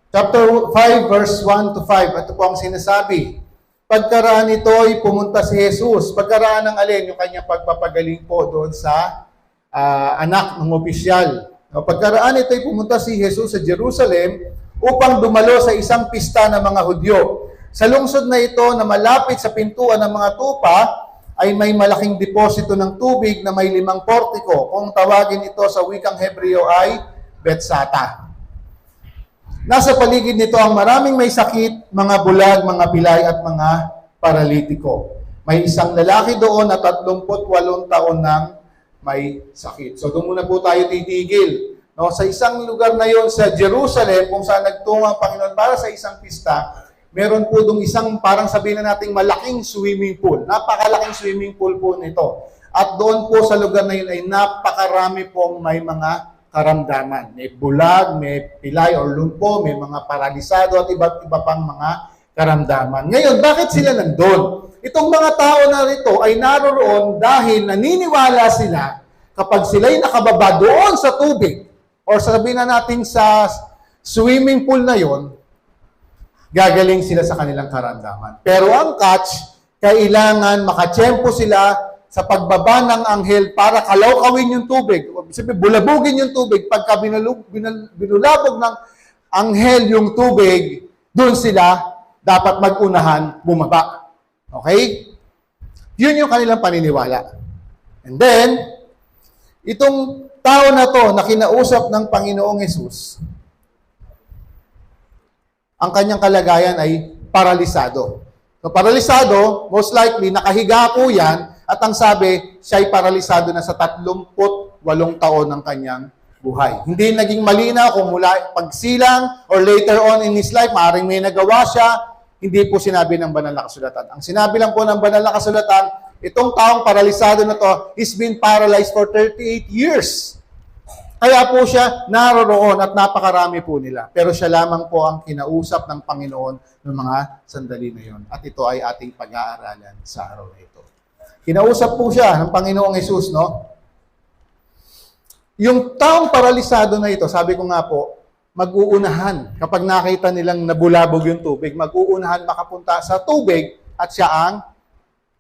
Chapter 5, verse 1 to 5. Ito po ang sinasabi. Pagkaraan nito ay pumunta si Jesus. Pagkaraan ng alin? Yung kanyang pagpapagaling po doon sa anak ng opisyal. Pagkaraan ito ay pumunta si Jesus sa Jerusalem upang dumalo sa isang pista ng mga Hudyo. Sa lungsod na ito na malapit sa pintuan ng mga tupa ay may malaking deposito ng tubig na may 5 portiko. Kung tawagin ito sa wikang Hebreo ay Betsata. Nasa paligid nito ang maraming may sakit, mga bulag, mga pilay at mga paralitiko. May isang lalaki doon na 38 taon nang may sakit. So doon muna po tayo titigil. No, sa isang lugar na yon sa Jerusalem, kung saan nagtungo ang Panginoon para sa isang pista, meron po doon isang parang sabihin na nating malaking swimming pool. Napakalaking swimming pool po nito. At doon po sa lugar na yun ay napakarami pong may mga karamdaman. May bulag, may pilay or lumpo, may mga paralisado at iba't iba pang mga karamdaman. Ngayon, bakit sila nandun? Itong mga tao na rito ay naroroon dahil naniniwala sila kapag sila'y nakababa doon sa tubig or sabihin na natin sa swimming pool na yon, gagaling sila sa kanilang karamdaman. Pero ang catch, kailangan makatsyempo sila sa pagbaba ng anghel para kalawkawin yung tubig. Sabi, bulabugin yung tubig. Pagka binulabog ng anghel yung tubig, doon sila dapat mag-unahan bumaba. Okay? Yun yung kanilang paniniwala. And then, itong tao na to na kinausap ng Panginoong Hesus, ang kanyang kalagayan ay paralisado. So, paralisado, most likely, nakahiga po yan, at ang sabi, siya ay paralisado na sa 38 taon ng kanyang buhay. Hindi naging malinaw kung mula pagsilang or later on in his life, maaaring may nagawa siya, hindi po sinabi ng banal na kasulatan. Ang sinabi lang po ng banal na kasulatan, itong taong paralisado na to, he's been paralyzed for 38 years. Kaya po siya naroroon at napakarami po nila. Pero siya lamang po ang kinausap ng Panginoon ng mga sandali na yon. At ito ay ating pag-aaralan sa araw na ito. Kinausap po siya ng Panginoong Hesus, no? Yung taong paralisado na ito, sabi ko nga po, mag-uunahan. Kapag nakita nilang nabulabog yung tubig, mag-uunahan makapunta sa tubig at siya ang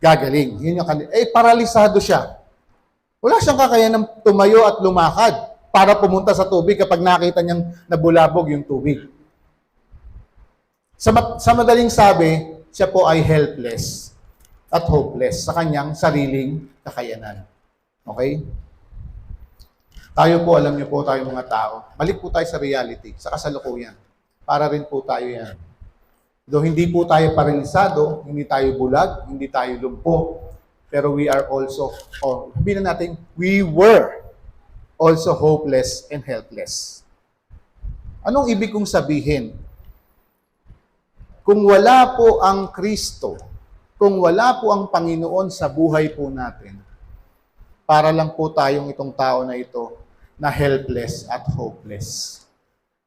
gagaling. Yun yung paralisado siya. Wala siyang kakayanang tumayo at lumakad para pumunta sa tubig kapag nakita niyang nabulabog yung tubig. Sa madaling sabi, siya po ay helpless at hopeless sa kanyang sariling kakayanan. Okay? Tayo po, alam niyo po tayo mga tao, balik po tayo sa reality, sa kasalukuyan. Para rin po tayo yan. Though hindi po tayo paralisado, hindi tayo bulag, hindi tayo lumpo, pero we are also, sabihin na natin, we were also hopeless and helpless. Anong ibig kong sabihin? Kung wala po ang Kristo, kung wala po ang Panginoon sa buhay po natin, para lang po tayong itong tao na ito na helpless at hopeless.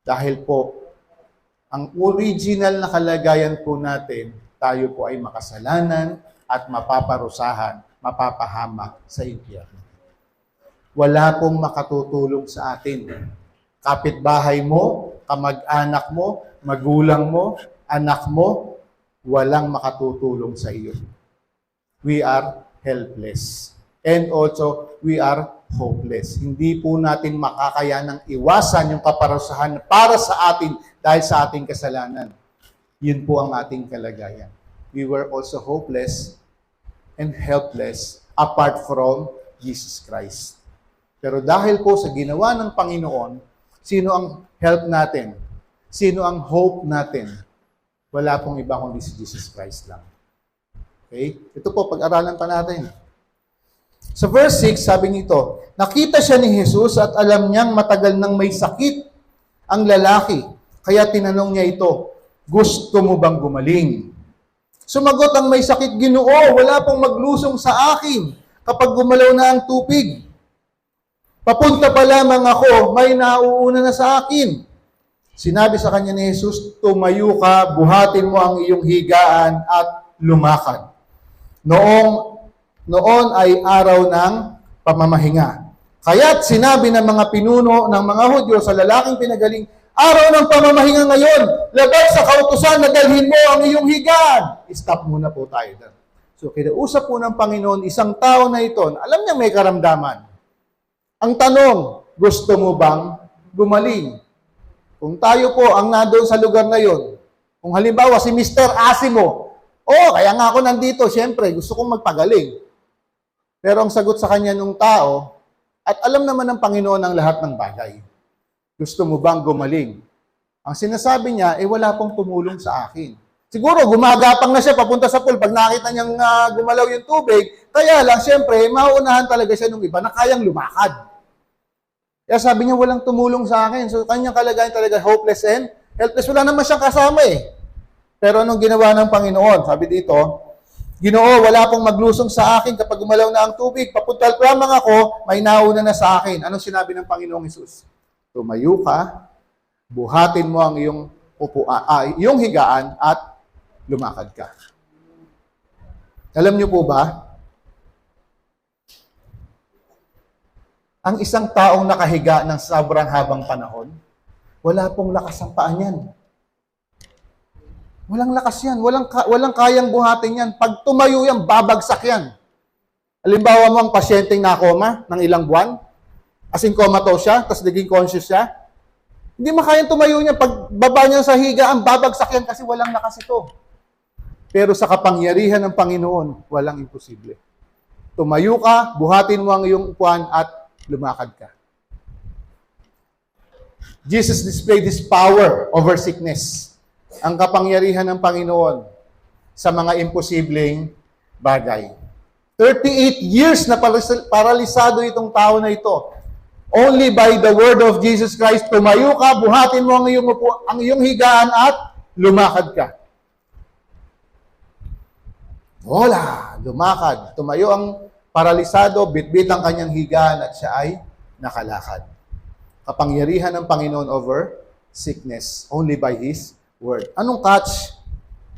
Dahil po, ang original na kalagayan po natin, tayo po ay makasalanan at mapaparusahan, mapapahamak sa impyerno. Wala pong makatutulong sa atin. Kapitbahay mo, kamag-anak mo, magulang mo, anak mo, walang makatutulong sa iyo. We are helpless. And also, we are hopeless. Hindi po natin makakayanang iwasan yung kaparusahan para sa atin dahil sa ating kasalanan. Yun po ang ating kalagayan. We were also hopeless and helpless apart from Jesus Christ. Pero dahil po sa ginawa ng Panginoon, sino ang help natin? Sino ang hope natin? Wala pong iba kundi si Jesus Christ lang. Okay? Ito po, pag-aralan pa natin. Sa verse 6, sabi nito, nakita siya ni Jesus at alam niyang matagal nang may sakit ang lalaki. Kaya tinanong niya ito, gusto mo bang gumaling? Sumagot ang may sakit, Ginoo, wala pong maglusong sa akin kapag gumalaw na ang tubig. Papunta pa lamang ako, may nauuna na sa akin. Sinabi sa kanya ni Jesus, tumayo ka, buhatin mo ang iyong higaan at lumakad. Noon ay araw ng pamamahinga. Kaya't sinabi ng mga pinuno ng mga Hudyo sa lalaking pinagaling, Araw ng pamamahinga ngayon, labag sa kautusan na dalhin mo ang iyong higaan. Stop muna po tayo doon. So, kinausap po ng Panginoon, isang tao na ito, alam niya may karamdaman. Ang tanong, gusto mo bang gumaling? Kung tayo po ang nandoon sa lugar na yon, kung halimbawa si Mr. Asimo, kaya nga ako nandito, siyempre, gusto kong magpagaling. Pero ang sagot sa kanya nung tao, at alam naman ng Panginoon ang lahat ng bagay. Gusto mo bang gumaling? Ang sinasabi niya, wala pong tumulong sa akin. Siguro, gumagapang na siya papunta sa pool. Pag nakita niyang gumalaw yung tubig, kaya lang, siyempre, mauunahan talaga siya nung iba na kayang lumakad. Kaya sabi niya, walang tumulong sa akin. So, kanyang kalagayan talaga hopeless and helpless. Wala naman siyang kasama eh. Pero anong ginawa ng Panginoon? Sabi dito, Ginoo, wala pong maglusong sa akin kapag gumalaw na ang tubig. Papuntal lamang ako, may nauna na sa akin. Anong sinabi ng Panginoong Hesus? Tumayo ka, buhatin mo ang iyong higaan at lumakad ka. Alam niyo po ba, ang isang taong nakahiga ng sobrang habang panahon, wala pong lakas ang paa niyan. Walang lakas yan. Walang kayang buhatin yan. Pag tumayo yan, babagsak yan. Halimbawa mo ang pasyenteng nakoma ng ilang buwan, as in comatose siya, tapos naging conscious siya, hindi makayang tumayo niya. Pag baba niya sa higaan, babagsak yan kasi walang lakas ito. Pero sa kapangyarihan ng Panginoon, walang imposible. Tumayo ka, buhatin mo ang iyong upuan at lumakad ka. Jesus displayed His power over sickness. Ang kapangyarihan ng Panginoon sa mga imposibleng bagay. 38 years na paralisado itong tao na ito. Only by the word of Jesus Christ, tumayo ka, buhatin mo ang iyong higaan at lumakad ka. Wala, lumakad. Tumayo ang paralisado, bitbit ang kanyang higaan at siya ay nakalakad. Kapangyarihan ng Panginoon over sickness, only by His word. Anong catch?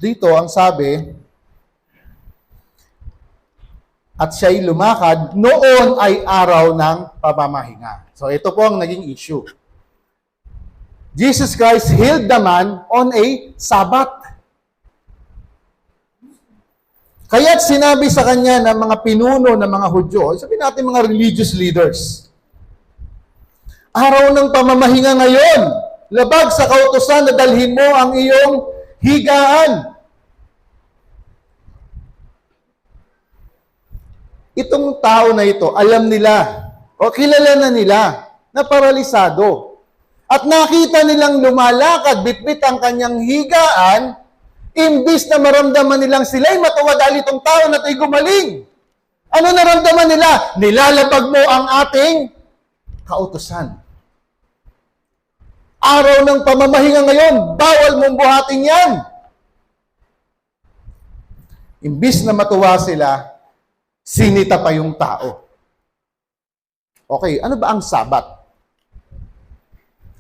Dito, ang sabi, at siya'y lumakad, noon ay araw ng pamamahinga. So, ito po ang naging issue. Jesus Christ healed the man on a Sabbath. Kaya't sinabi sa kanya ng mga pinuno ng mga Hudyo, sabihin natin mga religious leaders, araw ng pamamahinga ngayon, labag sa kautusan na dalhin mo ang iyong higaan. Itong tao na ito, alam nila, o kilala na nila, na paralisado. At nakita nilang lumalakad, bitbit ang kanyang higaan, imbis na maramdaman nilang sila'y matuwa dahil itong tao na ito'y gumaling. Ano naramdaman nila? Nilalabag mo ang ating kautusan. Araw ng pamamahinga ngayon, bawal mong buhatin yan. Imbis na matuwa sila, sinita pa yung tao. Okay, ano ba ang Sabat?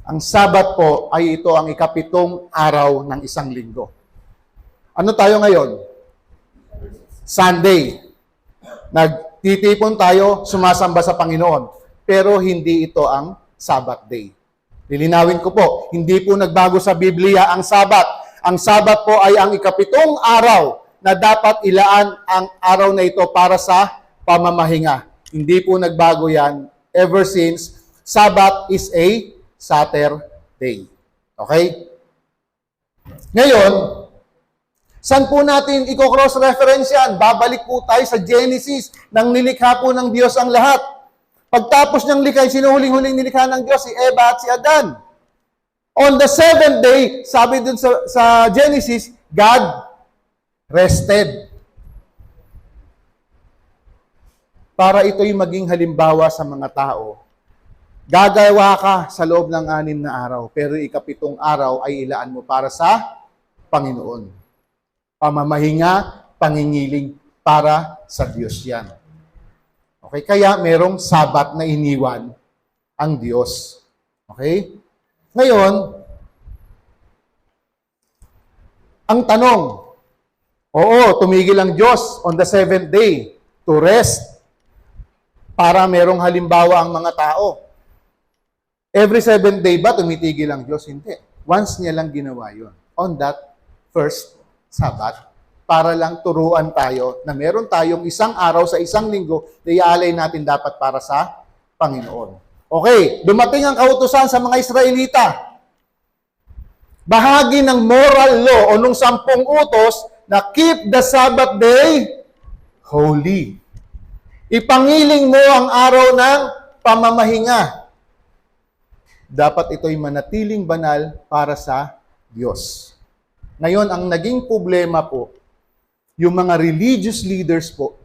Ang Sabat po ay ito ang ikapitong araw ng isang linggo. Ano tayo ngayon? Sunday. Nagtitipon tayo, sumasamba sa Panginoon. Pero hindi ito ang Sabbath day. Lilinawin ko po, hindi po nagbago sa Biblia ang Sabat. Ang Sabat po ay ang ikapitong araw na dapat ilaan ang araw na ito para sa pamamahinga. Hindi po nagbago yan ever since Sabbath is a Saturday. Okay? Ngayon, saan po natin i-cross-reference yan? Babalik po tayo sa Genesis, nang nilikha po ng Diyos ang lahat. Pagtapos niyang likha, sino huling-huling nilikha ng Diyos? Si Eva at si Adan. On the seventh day, sabi dun sa Genesis, God rested. Para ito'y maging halimbawa sa mga tao. Gagawa ka sa loob ng 6 na araw, pero ikapitong araw ay ilaan mo para sa Panginoon. Pamamahinga, pangingiling para sa Diyos yan. Okay, kaya merong Sabat na iniwan ang Diyos. Okay? Ngayon, ang tanong, oo, tumigil ang Diyos on the seventh day to rest para merong halimbawa ang mga tao. Every 7th day ba tumitigil ang Diyos? Hindi. Once niya lang ginawa yun. On that first Sabbath, para lang turuan tayo na meron tayong isang araw sa isang linggo na iaalay natin dapat para sa Panginoon. Okay, dumating ang kautusan sa mga Israelita. Bahagi ng moral law o nung 10 utos na keep the Sabbath day holy. Ipangiling mo ang araw ng pamamahinga. Dapat ito'y manatiling banal para sa Diyos. Ngayon, ang naging problema po, yung mga religious leaders po,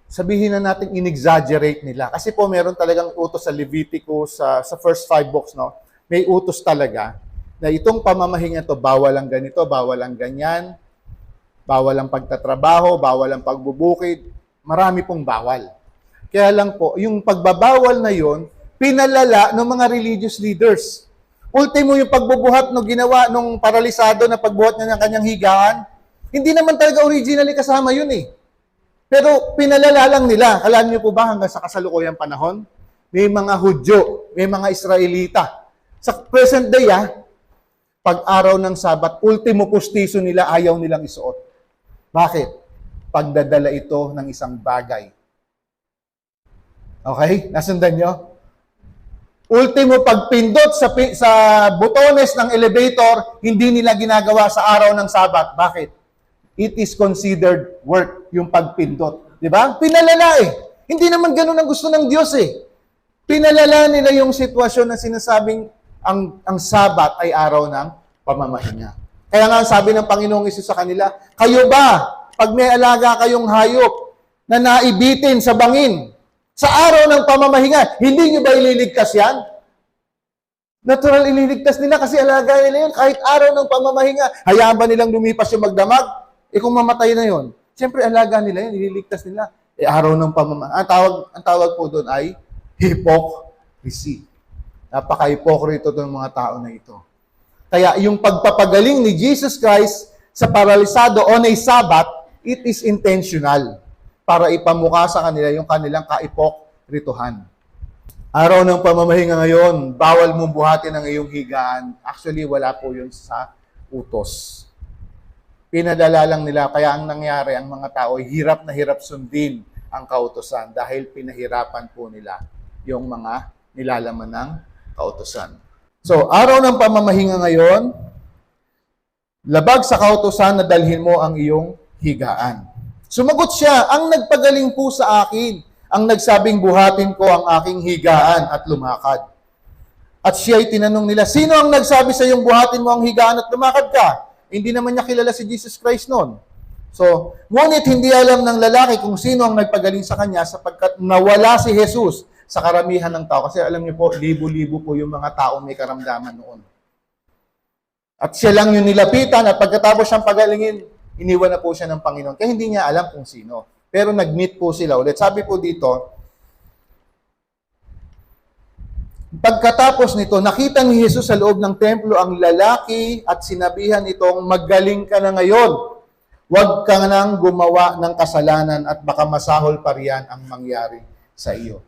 sabihin na natin in-exaggerate nila. Kasi po meron talagang utos sa Leviticus, sa first 5 books, no? May utos talaga na itong pamamahinga to, bawal ang ganito, bawal ang ganyan, bawal ang pagtatrabaho, bawal ang pagbubukid, marami pong bawal. Kaya lang po, yung pagbabawal na yon, pinalala ng mga religious leaders. Ultimo yung pagbubuhat no ginawa nung paralisado na pagbuhat niya ng kanyang higaan, hindi naman talaga originally kasama yun eh. Pero pinalala lang nila. Alam niyo po ba hanggang sa kasalukuyang panahon, may mga Hudyo, may mga Israelita. Sa present day pag araw ng Sabat, ultimo pustiso nila ayaw nilang isuot. Bakit? Pagdadala ito ng isang bagay. Okay? Nasundan nyo? Ultimo pagpindot sa butones ng elevator, hindi nila ginagawa sa araw ng Sabat. Bakit? It is considered work, yung pagpindot. Di ba? Pinalala Hindi naman ganun ang gusto ng Diyos Pinalala nila yung sitwasyon na sinasabing ang Sabat ay araw ng pamamahinga. Kaya nga sabi ng Panginoong Hesus sa kanila, kayo ba, pag may alaga kayong hayop na naibitin sa bangin, sa araw ng pamamahinga, hindi nyo ba ililigtas yan? Natural ililigtas nila kasi alaga nila yun. Kahit araw ng pamamahinga, hayaan ba nilang lumipas yung magdamag? Kung mamatay na yun, siyempre alaga nila yun, ililigtas nila. Araw ng pamamahinga. Ang tawag po doon ay hypocrisy. Napaka-hipokrito ng mga tao na ito. Kaya yung pagpapagaling ni Jesus Christ sa paralisado on a Sabbath, it is intentional para ipamukha sa kanila yung kanilang kaipokrituhan. Araw ng pamamahinga ngayon, bawal mong buhatin ang iyong higaan. Actually, wala po yun sa utos. Pinadala lang nila, kaya ang nangyari, ang mga tao ay hirap na hirap sundin ang kautosan dahil pinahirapan po nila yung mga nilalaman ng kautosan. So, araw ng pamamahinga ngayon, labag sa kautosan na dalhin mo ang iyong higaan. Sumagot siya, ang nagpagaling po sa akin, ang nagsabing buhatin ko ang aking higaan at lumakad. At siya ay tinanong nila, sino ang nagsabi sa iyong buhatin mo ang higaan at lumakad ka? Hindi naman niya kilala si Jesus Christ noon. So, ngunit hindi alam ng lalaki kung sino ang nagpagaling sa kanya sapagkat nawala si Jesus sa karamihan ng tao. Kasi alam niyo po, libo-libo po yung mga tao may karamdaman noon. At siya lang yung nilapitan at pagkatapos siyang pagalingin, iniwan na po siya ng Panginoon. Kaya hindi niya alam kung sino. Pero nag-meet po sila ulit. Sabi po dito, pagkatapos nito, nakita ni Jesus sa loob ng templo ang lalaki at sinabihan itong, magaling ka na ngayon. Huwag ka nang gumawa ng kasalanan at baka masahol pa riyan ang mangyari sa iyo.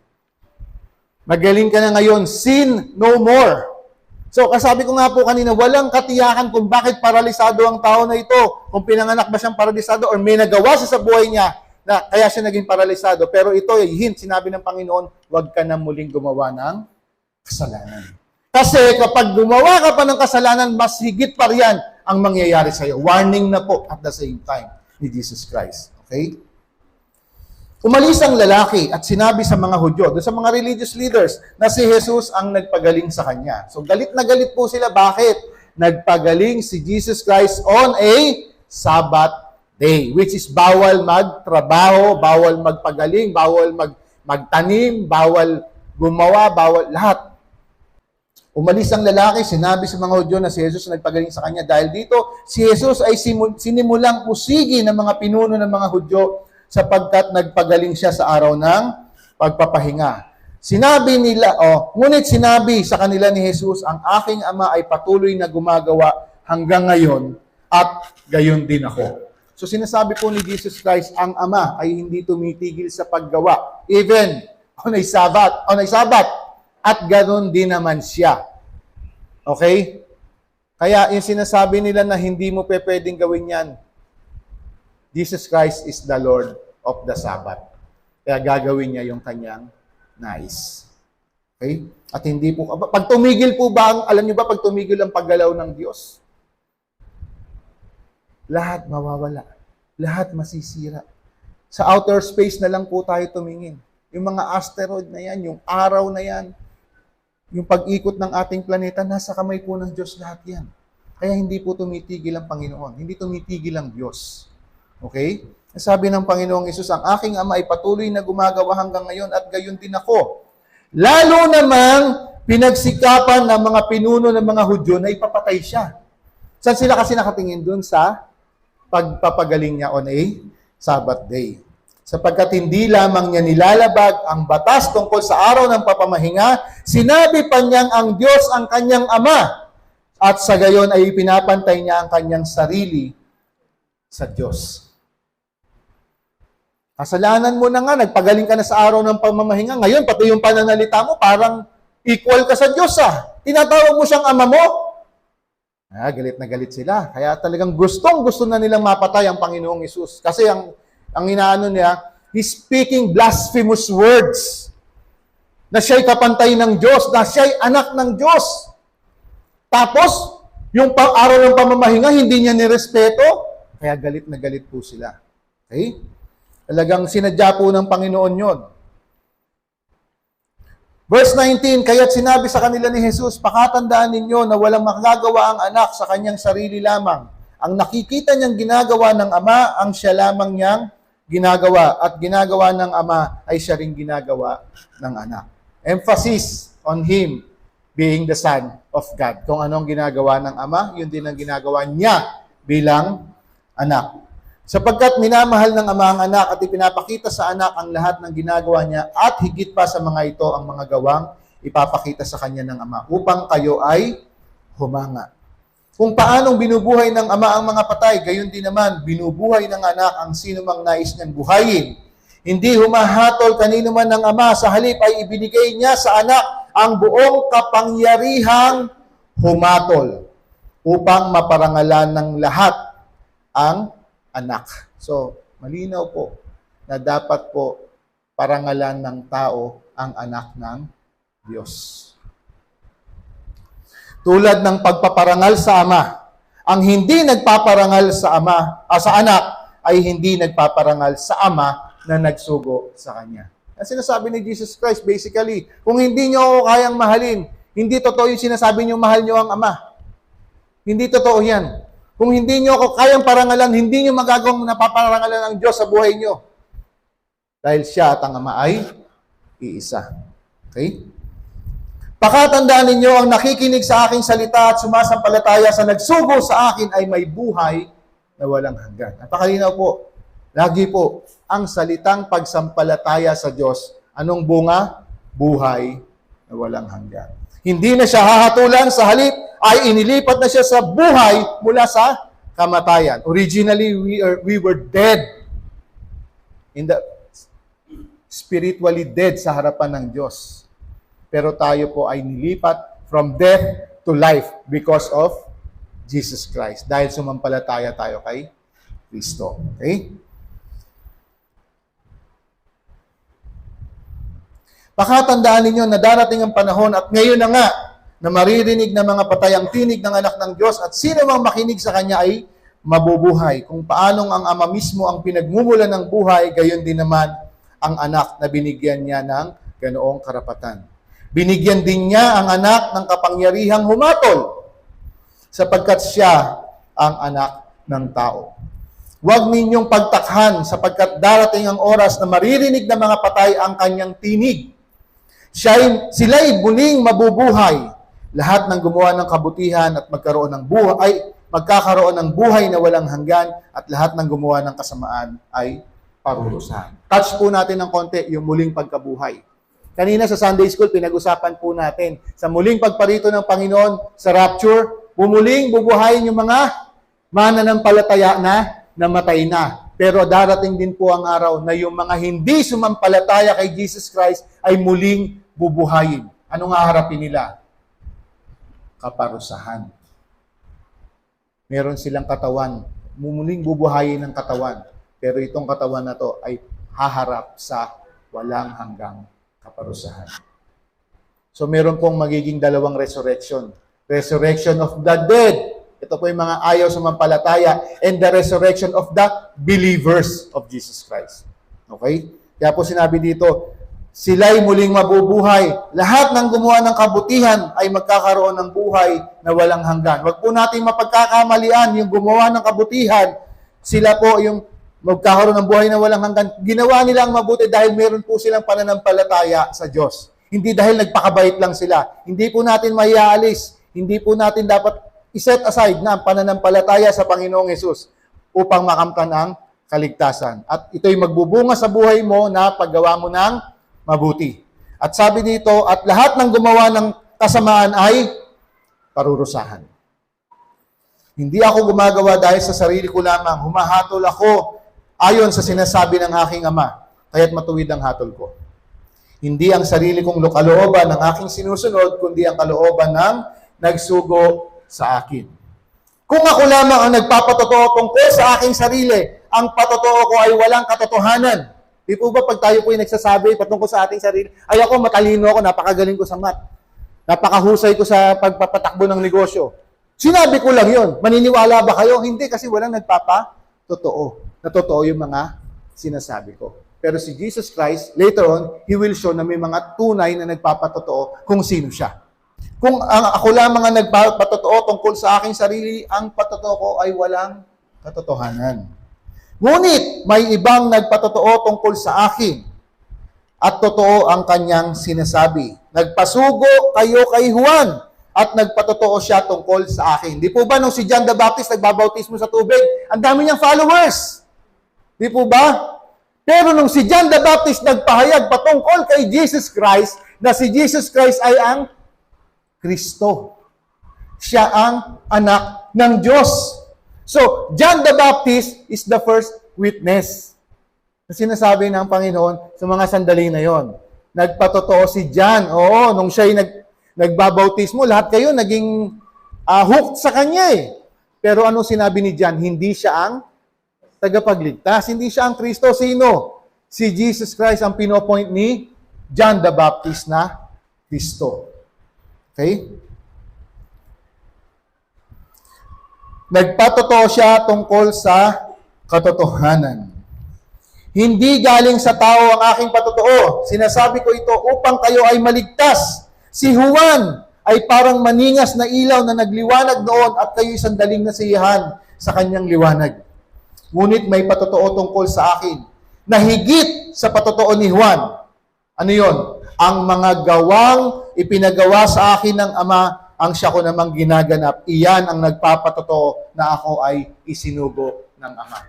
Magaling ka na ngayon, sin no more. So, kasabi ko nga po kanina, walang katiyakan kung bakit paralisado ang tao na ito. Kung pinanganak ba siyang paralisado or may nagawa siya sa buhay niya na kaya siya naging paralisado. Pero ito ay hint, sinabi ng Panginoon, huwag ka na muling gumawa ng kasalanan. Kasi kapag gumawa ka pa ng kasalanan, mas higit pa riyan ang mangyayari sa iyo. Warning na po at the same time ni Jesus Christ. Okay? Umalis ang lalaki at sinabi sa mga Hudyo, doon sa mga religious leaders, na si Jesus ang nagpagaling sa kanya. So galit na galit po sila. Bakit? Nagpagaling si Jesus Christ on a Sabbath day, which is bawal magtrabaho, bawal magpagaling, bawal magtanim, bawal gumawa, bawal lahat. Umalis ang lalaki, sinabi sa mga Hudyo na si Jesus nagpagaling sa kanya. Dahil dito, si Jesus ay sinimulang usigi ng mga pinuno ng mga Hudyo sapagkat nagpagaling siya sa araw ng pagpapahinga. Sinabi nila, ngunit sinabi sa kanila ni Jesus, ang aking Ama ay patuloy na gumagawa hanggang ngayon at gayon din ako. So sinasabi po ni Jesus Christ, ang Ama ay hindi tumitigil sa paggawa. Even on a Sabbath. at ganun din naman siya. Okay? Kaya yung sinasabi nila na hindi mo pwedeng gawin yan, Jesus Christ is the Lord of the Sabbath. Kaya gagawin niya yung kanyang nais. Okay? At hindi po, pag tumigil po ba, alam niyo ba, pag tumigil ang paggalaw ng Diyos, lahat mawawala. Lahat masisira. Sa outer space na lang po tayo tumingin. Yung mga asteroid na yan, yung araw na yan, yung pag-ikot ng ating planeta, nasa kamay po ng Diyos lahat yan. Kaya hindi po tumitigil ang Panginoon. Hindi tumitigil ang Diyos. Okay? Sabi ng Panginoong Hesus, ang aking Ama ay patuloy na gumagawa hanggang ngayon at gayon din ako. Lalo namang pinagsikapan ng mga pinuno ng mga Hudyo na ipapatay siya. Saan sila kasi nakatingin dun? Sa pagpapagaling niya on a Sabbath day. Sapagkat hindi lamang niya nilalabag ang batas tungkol sa araw ng papamahinga, sinabi pa niyang ang Diyos ang kanyang Ama, at sa gayon ay pinapantay niya ang kanyang sarili sa Diyos. Kasalanan mo na nga, nagpagaling ka na sa araw ng pamamahinga, ngayon pati yung pananalita mo parang equal ka sa Diyos Tinatawag mo siyang Ama mo? Galit na galit sila. Kaya talagang gusto na nilang mapatay ang Panginoong Hesus. Kasi ang inaano niya, he's speaking blasphemous words. Na siya'y kapantay ng Diyos, na siya'y anak ng Diyos. Tapos, yung araw ng pamamahinga, hindi niya nirespeto. Kaya galit na galit po sila. Okay? Talagang sinadya po ng Panginoon yon. Verse 19, kaya't sinabi sa kanila ni Jesus, pakatandaan ninyo na walang makagagawa ang anak sa kanyang sarili lamang. Ang nakikita niyang ginagawa ng Ama, ang siya lamang niyang ginagawa. At ginagawa ng Ama ay siya ring ginagawa ng anak. Emphasis on Him being the Son of God. Kung anong ginagawa ng Ama, yun din ang ginagawa niya bilang anak. Sapagkat minamahal ng Ama ang anak at ipinapakita sa anak ang lahat ng ginagawa niya at higit pa sa mga ito ang mga gawang ipapakita sa kanya ng Ama upang kayo ay humanga. Kung paanong binubuhay ng Ama ang mga patay, gayon din naman binubuhay ng anak ang sino mang nais niyang buhayin. Hindi humahatol kanino man ng Ama, sa halip ay ibinigay niya sa anak ang buong kapangyarihang humatol upang maparangalan ng lahat ang anak. So, malinaw po na dapat po parangalan ng tao ang anak ng Diyos. Tulad ng pagpaparangal sa Ama, ang hindi nagpaparangal sa sa anak ay hindi nagpaparangal sa Ama na nagsugo sa Kanya. Ang sinasabi ni Jesus Christ, basically, kung hindi nyo ako kayang mahalin, hindi totoo yung sinasabi nyo mahal nyo ang Ama. Hindi totoo yan. Kung hindi nyo ako kayang parangalan, hindi nyo magagawang napaparangalan ng Diyos sa buhay nyo. Dahil siya at ang Ama ay iisa. Okay? Pakatandaan ninyo, ang nakikinig sa aking salita at sumasampalataya sa nagsugo sa akin ay may buhay na walang hanggan. Napakalinaw po. Lagi po, ang salitang pagsampalataya sa Diyos, anong bunga? Buhay na walang hanggan. Hindi na siya hahatulan, sa halip ay inilipat na siya sa buhay mula sa kamatayan. Originally, we were dead. Spiritually dead sa harapan ng Diyos. Pero tayo po ay nilipat from death to life because of Jesus Christ. Dahil sumampalataya tayo kay Kristo. Okay? Pakatandaan ninyo na darating ang panahon at ngayon na nga na maririnig ng mga patay ang tinig ng anak ng Diyos at sino mang makinig sa Kanya ay mabubuhay. Kung paanong ang Ama mismo ang pinagmumulan ng buhay, gayon din naman ang anak na binigyan niya ng ganoong karapatan. Binigyan din niya ang anak ng kapangyarihang humatol sapagkat siya ang anak ng tao. Huwag ninyong pagtakhan sapagkat darating ang oras na maririnig ng mga patay ang kanyang tinig. Sila'y muling mabubuhay. Lahat ng gumawa ng kabutihan at magkaroon ng buhay, magkakaroon ng buhay na walang hanggan at lahat ng gumawa ng kasamaan ay parurusahan. Touch po natin ng konti yung muling pagkabuhay. Kanina sa Sunday School, pinag-usapan po natin sa muling pagparito ng Panginoon sa rapture, muling bubuhayin yung mga mananampalataya na namatay na. Pero darating din po ang araw na yung mga hindi sumampalataya kay Jesus Christ ay muling bubuhayin. anong haharapin nila? Kaparusahan. Meron silang katawan, mumuling bubuhayin ng katawan. Pero itong katawan na to ay haharap sa walang hanggang kaparusahan. So meron pong magiging dalawang resurrection. Resurrection of the dead. Ito po yung mga ayaw sumampalataya. And the resurrection of the believers of Jesus Christ. Okay? Kaya po sinabi dito, sila'y muling mabubuhay. Lahat ng gumawa ng kabutihan ay magkakaroon ng buhay na walang hanggan. Huwag po natin mapagkakamalian yung gumawa ng kabutihan. Sila po yung magkakaroon ng buhay na walang hanggan. Ginawa nila ang mabuti dahil meron po silang pananampalataya sa Diyos. Hindi dahil nagpakabait lang sila. Hindi po natin maiaalis. Hindi po natin dapat iset aside na ang pananampalataya sa Panginoong Hesus upang makamtan ang kaligtasan. At ito'y magbubunga sa buhay mo na paggawa mo ng mabuti. At sabi dito, at lahat ng gumawa ng kasamaan ay parurusahan. Hindi ako gumagawa dahil sa sarili ko lamang. Humahatol ako ayon sa sinasabi ng aking Ama. Kaya't matuwid ang hatol ko. Hindi ang sarili kong kalooban ng aking sinusunod, kundi ang kalooban ng nagsugo sa akin. Kung ako lamang ang nagpapatotoo tungkol sa aking sarili, ang patotoo ko ay walang katotohanan. Di po ba pag tayo po yung nagsasabi patungkol sa ating sarili, ay ako matalino ako, napakagaling ko sa math. Napakahusay ko sa pagpapatakbo ng negosyo. Sinabi ko lang yun. Maniniwala ba kayo? Hindi, kasi walang nagpapatotoo. Natotoo yung mga sinasabi ko. Pero si Jesus Christ, later on, He will show na may mga tunay na nagpapatotoo kung sino siya. Kung ako lamang ang nagpapatotoo tungkol sa aking sarili, ang patotoo ko ay walang katotohanan. Ngunit may ibang nagpatotoo tungkol sa akin at totoo ang kanyang sinasabi. Nagpasugo kayo kay Juan at nagpatotoo siya tungkol sa akin. Di po ba nung si John the Baptist nagbabautismo sa tubig, ang dami niyang followers? Di po ba? Pero nung si John the Baptist nagpahayag patungkol kay Jesus Christ, na si Jesus Christ ay ang Kristo. Siya ang anak ng Diyos. So, John the Baptist is the first witness na sinasabi ng Panginoon sa mga sandali na yon. Nagpatotoo si John. Oo, nung siya'y nagbabautismo, lahat kayo naging hooked sa kanya eh. Pero ano sinabi ni John? Hindi siya ang tagapagligtas. Hindi siya ang Kristo. Sino? Si Jesus Christ ang pinopoint ni John the Baptist na Kristo. Okay? Nagpatotoo siya tungkol sa katotohanan. Hindi galing sa tao ang aking patotoo. Sinasabi ko ito upang kayo ay maligtas. Si Juan ay parang maningas na ilaw na nagliwanag noon at kayo'y sandaling nasiyahan sa kanyang liwanag. Ngunit may patotoo tungkol sa akin na higit sa patotoo ni Juan. Ano yon? Ang mga gawang ipinagawa sa akin ng Ama, ang siya ko namang ginaganap. Iyan ang nagpapatotoo na ako ay isinugo ng Ama.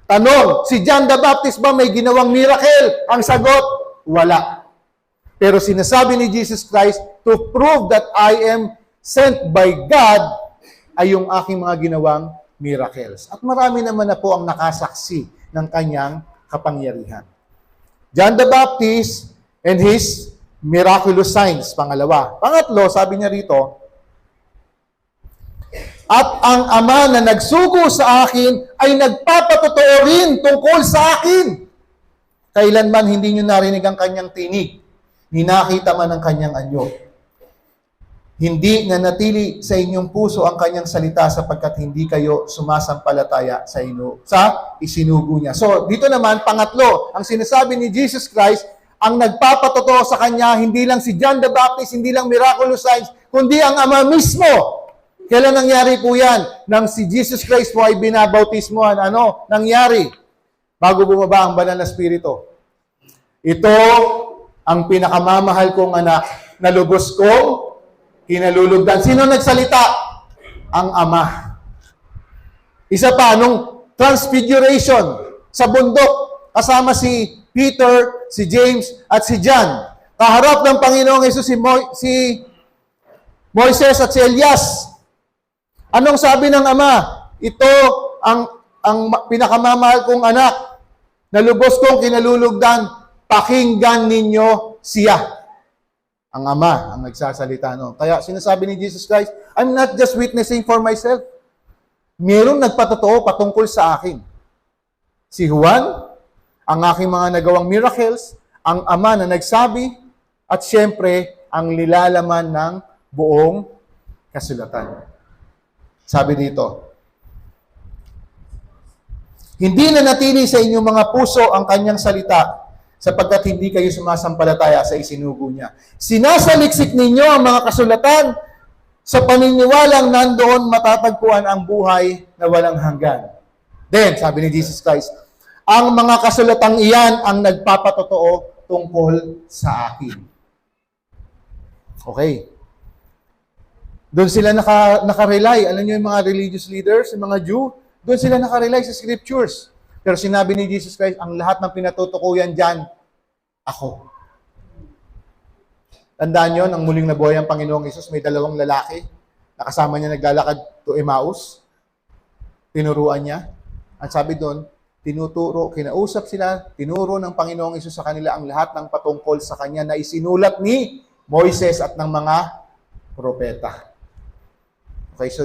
Tanong, si John the Baptist ba may ginawang miracle? Ang sagot, wala. Pero sinasabi ni Jesus Christ, to prove that I am sent by God, ay yung aking mga ginawang miracles. At marami naman na po ang nakasaksi ng kanyang kapangyarihan. John the Baptist and his miraculous signs, pangalawa. Pangatlo, sabi niya rito, at ang Ama na nagsugo sa akin ay nagpapatotoo rin tungkol sa akin. Kailanman hindi nyo narinig ang kanyang tinig, hinakita man ang kanyang anyo. Hindi nanatili sa inyong puso ang kanyang salita sapagkat hindi kayo sumasampalataya sa isinugo niya. So, dito naman, pangatlo, ang sinasabi ni Jesus Christ, ang nagpapatotoo sa kanya, hindi lang si John the Baptist, hindi lang miraculous signs, kundi ang Ama mismo. Kailan nangyari po yan? Nang si Jesus Christ po ay binabautismohan, ano nangyari? Bago bumaba ang banal na spirito. Ito ang pinakamamahal kong anak na lubos kong kinalulugdan. Sino nagsalita? Ang Ama. Isa pa, nung transfiguration sa bundok, kasama si Peter, si James, at si John. Kaharap ng Panginoong Hesus si Moises at si Elias. Anong sabi ng Ama? Ito ang pinakamamahal kong anak na lubos kong kinalulugdan. Pakinggan ninyo siya. Ang Ama ang nagsasalita noon. Kaya sinasabi ni Jesus Christ, I'm not just witnessing for myself. Merong nagpatotoo patungkol sa akin. Si Juan, ang aking mga nagawang miracles, ang Ama na nagsabi, at siyempre, ang nilalaman ng buong kasulatan. Sabi dito, hindi na natili sa inyong mga puso ang kanyang salita, sapagkat hindi kayo sumasampalataya sa isinugo niya. Sinasaliksik ninyo ang mga kasulatan sa paniniwalang nandoon matatagpuan ang buhay na walang hanggan. Then, sabi ni Jesus Christ, ang mga kasulatang iyan ang nagpapatotoo tungkol sa akin. Okay. Doon sila nakarely. Alam niyo yung mga religious leaders, yung mga Jew, doon sila nakarely sa scriptures. Pero sinabi ni Jesus Christ, ang lahat ng pinatutukuyan dyan, ako. Tandaan nyo, nang muling nabuhay ang Panginoong Hesus, may dalawang lalaki, nakasama niya naglalakad to Emmaus, tinuruan niya. At sabi doon, tinuturo, kinausap sila, tinuro ng Panginoong Hesus sa kanila ang lahat ng patungkol sa kanya na isinulat ni Moises at ng mga propeta. Okay, so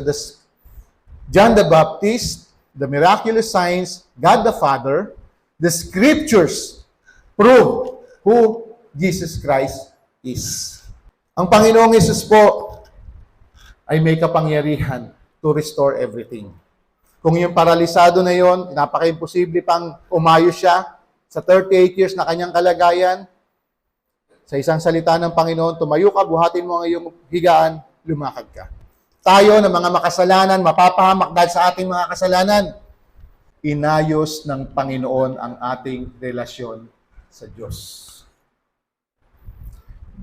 John the Baptist, the miraculous signs, God the Father, the scriptures prove who Jesus Christ is. Ang Panginoong Hesus po ay may kapangyarihan to restore everything. Kung yung paralisado na yon, napaka-imposible pang umayos siya sa 38 years na kanyang kalagayan, sa isang salita ng Panginoon, tumayo ka, buhatin mo ang iyong higaan, lumakad ka. Tayo na mga makasalanan, mapapahamak dahil sa ating mga kasalanan, inayos ng Panginoon ang ating relasyon sa Diyos.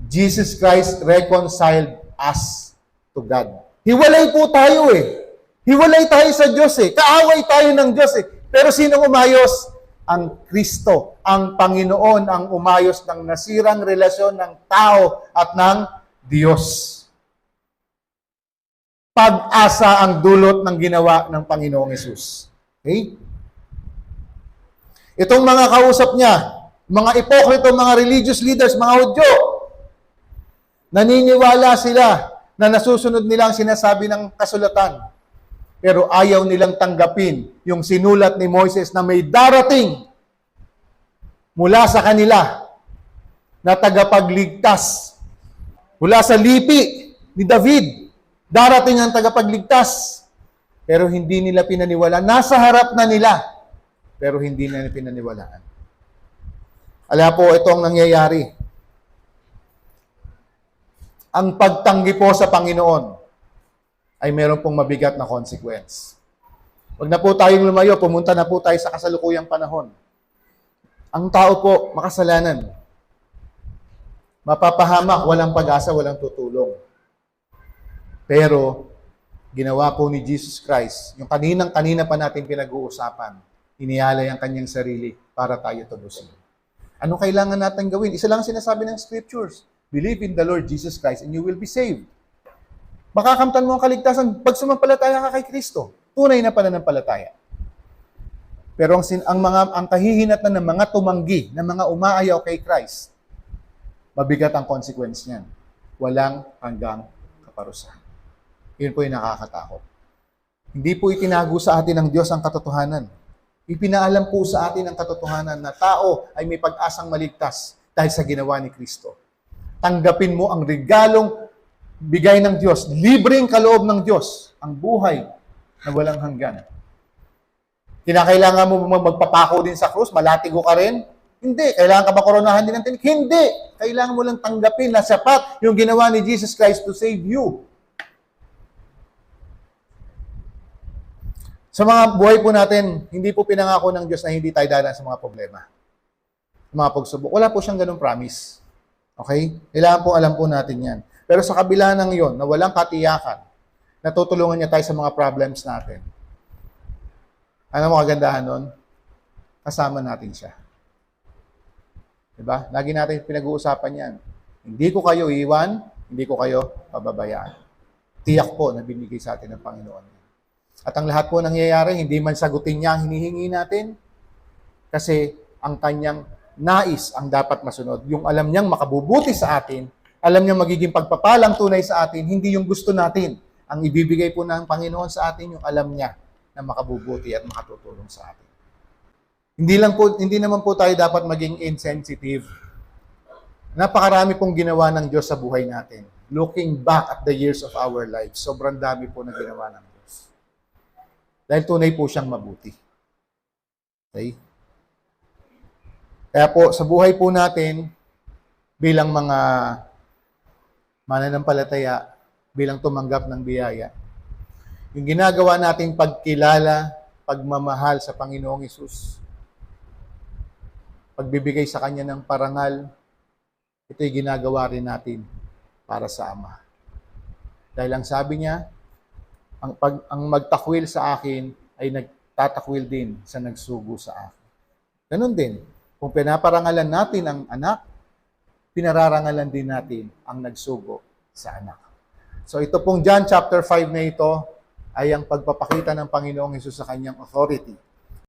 Jesus Christ reconciled us to God. Hiwalay po tayo eh. Hiwalay tayo sa Diyos eh. Kaaway tayo ng Diyos eh. Pero sinong umayos? Ang Kristo, ang Panginoon, ang umayos ng nasirang relasyon ng tao at ng Diyos. Pag-asa ang dulot ng ginawa ng Panginoong Hesus. Okay? Itong mga kausap niya, mga ipokrito, mga religious leaders, mga Hudyo, naniniwala sila na nasusunod nilang sinasabi ng kasulatan. Pero ayaw nilang tanggapin yung sinulat ni Moises na may darating mula sa kanila na tagapagligtas. Mula sa lipi ni David, darating ang tagapagligtas. Pero hindi nila pinaniwalaan. Nasa harap na nila, pero hindi nila pinaniwalaan. Alam po, ito ang nangyayari. Ang pagtanggi po sa Panginoon ay meron pong mabigat na consequence. Huwag na po tayong lumayo, pumunta na po tayo sa kasalukuyang panahon. Ang tao po, makasalanan. Mapapahamak, walang pag-asa, walang tutulong. Pero, ginawa po ni Jesus Christ, yung kanina pa natin pinag-uusapan, inialay ang kanyang sarili para tayo tubusin. Ano kailangan natin gawin? Isa lang sinasabi ng scriptures. Believe in the Lord Jesus Christ and you will be saved. Makakamtan mo ang kaligtasan pag sumampalataya ka kay Kristo. Tunay na pananampalataya. Pero ang kahihinatnan ng mga tumanggi, ng mga umaayaw kay Christ, mabigat ang consequence niyan. Walang hanggang kaparusahan. Yun po yung nakakatakot. Hindi po itinago sa atin ng Diyos ang katotohanan. Ipinaalam po sa atin ang katotohanan na tao ay may pag-asang maligtas dahil sa ginawa ni Kristo. Tanggapin mo ang regalong bigay ng Diyos, libreng kaloob ng Diyos, ang buhay na walang hanggan. Kinakailangan mo magpapako din sa krus, malatigo ka rin? Hindi. Kailangan ka ba koronahan din ng tinik? Hindi. Kailangan mo lang tanggapin na sapat yung ginawa ni Jesus Christ to save you. Sa mga buhay po natin, hindi po pinangako ng Diyos na hindi tayo dadaan sa mga problema. Sa mga pagsubok. Wala po siyang ganung promise. Okay? Kailangan po alam po natin yan. Pero sa kabila ng yon, na walang katiyakan, natutulungan niya tayo sa mga problems natin. Ano mo kagandahan nun? Kasama natin siya. Diba? Lagi natin pinag-uusapan yan. Hindi ko kayo iwan, hindi ko kayo pababayaan. Tiyak po na binigay sa atin ng Panginoon. At ang lahat po nangyayari, hindi man sagutin niya ang hinihingi natin, kasi ang kanyang nais ang dapat masunod. Yung alam niyang makabubuti sa atin Alam niya magiging pagpapalang tunay sa atin, hindi yung gusto natin. Ang ibibigay po ng Panginoon sa atin, yung alam niya na makabubuti at makatutulong sa atin. Hindi naman po tayo dapat maging insensitive. Napakarami pong ginawa ng Diyos sa buhay natin. Looking back at the years of our lives, sobrang dami po na ginawa ng Diyos. Dahil tunay po siyang mabuti. Okay? Kaya po, sa buhay po natin, bilang mga mananampalataya, bilang tumanggap ng biyaya, yung ginagawa nating pagkilala, pagmamahal sa Panginoong Hesus, pagbibigay sa Kanya ng parangal, ito'y ginagawa rin natin para sa Ama. Dahil ang sabi niya, ang magtakwil sa akin ay nagtatakwil din sa nagsugo sa akin. Ganun din, kung pinaparangalan natin ang anak, pinararangalan din natin ang nagsugo sa anak. So ito pong John chapter 5 na ito ay ang pagpapakita ng Panginoong Hesus sa kanyang authority